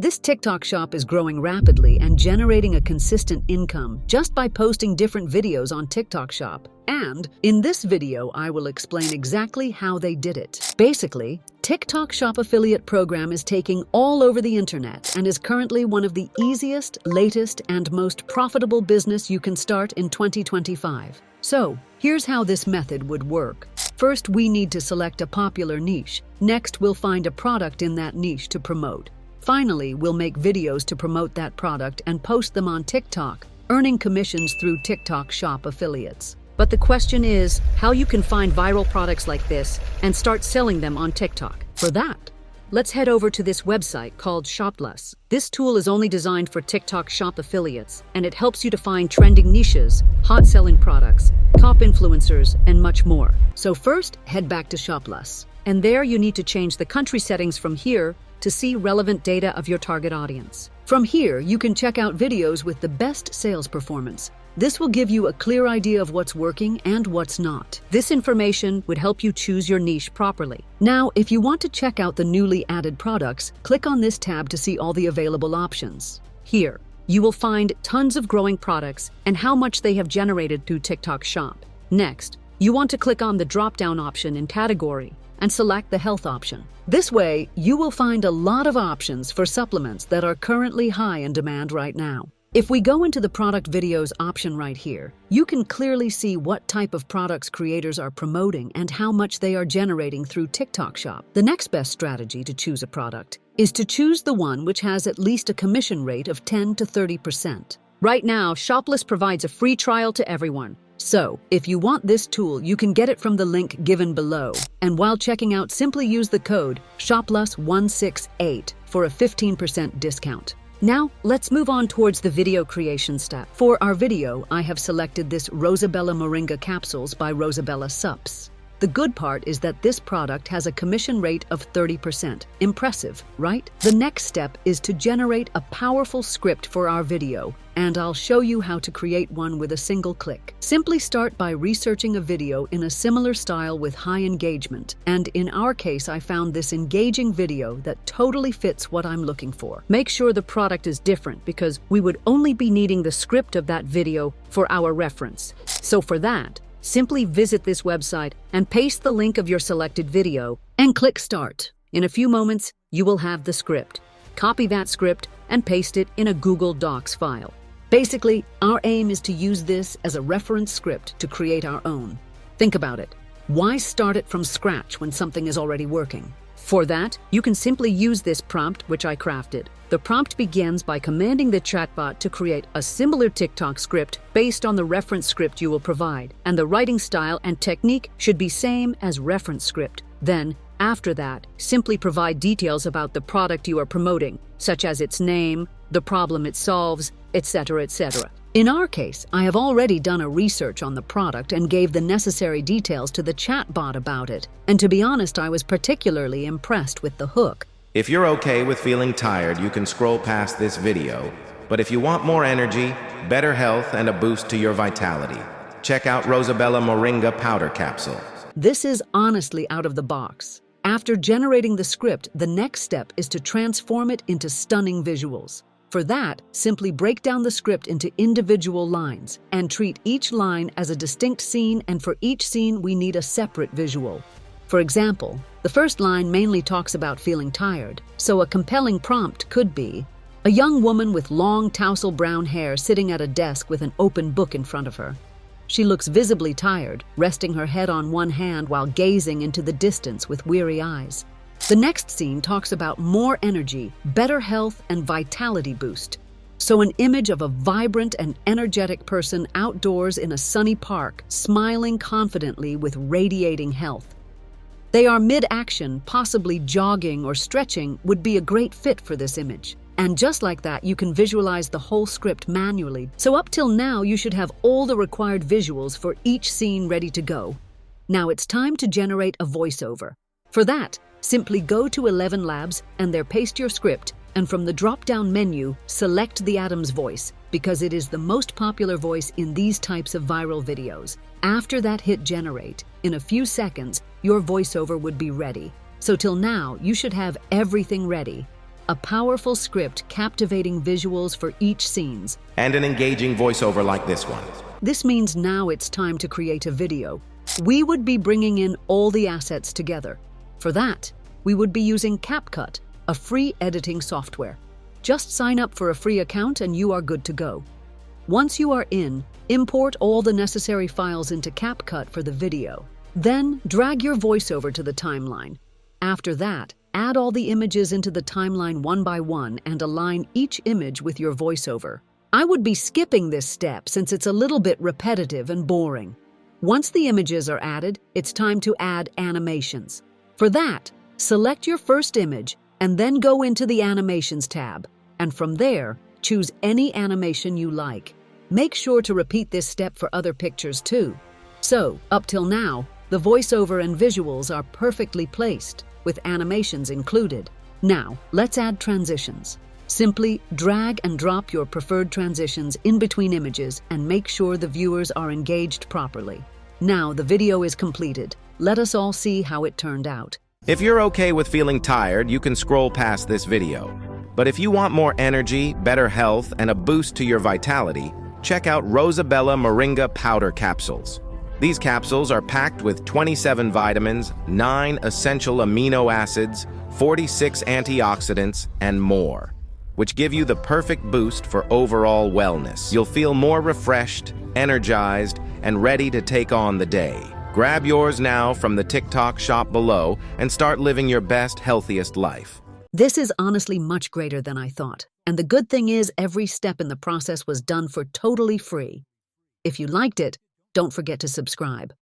This TikTok shop is growing rapidly and generating a consistent income just by posting different videos on TikTok shop. And in this video, I will explain exactly how they did it. Basically, TikTok shop affiliate program is taking all over the internet and is currently one of the easiest, latest, and most profitable business you can start in 2025. So, here's how this method would work. First, we need to select a popular niche. Next, we'll find a product in that niche to promote. Finally, we'll make videos to promote that product and post them on TikTok, earning commissions through TikTok shop affiliates. But the question is, how you can find viral products like this and start selling them on TikTok. For that, let's head over to this website called Shoplus. This tool is only designed for TikTok shop affiliates, and it helps you to find trending niches, hot-selling products, top influencers, and much more. So first, head back to Shoplus. And there you need to change the country settings from here to see relevant data of your target audience. From here, you can check out videos with the best sales performance. This will give you a clear idea of what's working and what's not. This information would help you choose your niche properly. Now, if you want to check out the newly added products, click on this tab to see all the available options. Here, you will find tons of growing products and how much they have generated through TikTok Shop. Next, you want to click on the drop-down option in category and select the health option. This way, you will find a lot of options for supplements that are currently high in demand right now. If we go into the product videos option right here, you can clearly see what type of products creators are promoting and how much they are generating through TikTok Shop. The next best strategy to choose a product is to choose the one which has at least a commission rate of 10 to 30%. Right now, Shoplus provides a free trial to everyone. So, if you want this tool, you can get it from the link given below. And while checking out, simply use the code SHOPLUS168 for a 15% discount. Now, let's move on towards the video creation step. For our video, I have selected this Rosabella Moringa capsules by Rosabella Sups. The good part is that this product has a commission rate of 30%. Impressive, right? The next step is to generate a powerful script for our video, and I'll show you how to create one with a single click. Simply start by researching a video in a similar style with high engagement, and in our case, I found this engaging video that totally fits what I'm looking for. Make sure the product is different because we would only be needing the script of that video for our reference. So for that, simply visit this website and paste the link of your selected video and click Start. In a few moments, you will have the script. Copy that script and paste it in a Google Docs file. Basically, our aim is to use this as a reference script to create our own. Think about it. Why start it from scratch when something is already working? For that, you can simply use this prompt which I crafted. The prompt begins by commanding the chatbot to create a similar TikTok script based on the reference script you will provide, and the writing style and technique should be same as reference script. Then, after that, simply provide details about the product you are promoting, such as its name, the problem it solves, etc., etc. In our case, I have already done a research on the product and gave the necessary details to the chatbot about it. And to be honest, I was particularly impressed with the hook. If you're okay with feeling tired, you can scroll past this video. But if you want more energy, better health, and a boost to your vitality, check out Rosabella Moringa powder capsule. This is honestly out of the box. After generating the script, the next step is to transform it into stunning visuals. For that, simply break down the script into individual lines and treat each line as a distinct scene, and for each scene we need a separate visual. For example, the first line mainly talks about feeling tired, so a compelling prompt could be a young woman with long tousle brown hair sitting at a desk with an open book in front of her. She looks visibly tired, resting her head on one hand while gazing into the distance with weary eyes. The next scene talks about more energy, better health, and vitality boost. So an image of a vibrant and energetic person outdoors in a sunny park, smiling confidently with radiating health. They are mid-action, possibly jogging or stretching, would be a great fit for this image. And just like that, you can visualize the whole script manually. So up till now, you should have all the required visuals for each scene ready to go. Now it's time to generate a voiceover. For that, simply go to 11 Labs and there paste your script, and from the drop-down menu, select the Adam's voice, because it is the most popular voice in these types of viral videos. After that, hit generate. In a few seconds, your voiceover would be ready. So till now, you should have everything ready. a powerful script captivating visuals for each scenes. And an engaging voiceover like this one. This means now it's time to create a video. We would be bringing in all the assets together. For that, we would be using CapCut, a free editing software. Just sign up for a free account and you are good to go. Once you are in, import all the necessary files into CapCut for the video. Then drag your voiceover to the timeline. After that, add all the images into the timeline one by one and align each image with your voiceover. I would be skipping this step since it's a little bit repetitive and boring. Once the images are added, it's time to add animations. For that, select your first image and then go into the Animations tab, and from there, choose any animation you like. Make sure to repeat this step for other pictures too. So, up till now, the voiceover and visuals are perfectly placed, with animations included. Now, let's add transitions. Simply drag and drop your preferred transitions in between images and make sure the viewers are engaged properly. Now the video is completed. Let us all see how it turned out. If you're okay with feeling tired, you can scroll past this video. But if you want more energy, better health, and a boost to your vitality, check out Rosabella Moringa Powder Capsules. These capsules are packed with 27 vitamins, 9 essential amino acids, 46 antioxidants, and more, which give you the perfect boost for overall wellness. You'll feel more refreshed, energized, and ready to take on the day. Grab yours now from the TikTok shop below and start living your best, healthiest life. This is honestly much greater than I thought. And the good thing is every step in the process was done for totally free. If you liked it, don't forget to subscribe.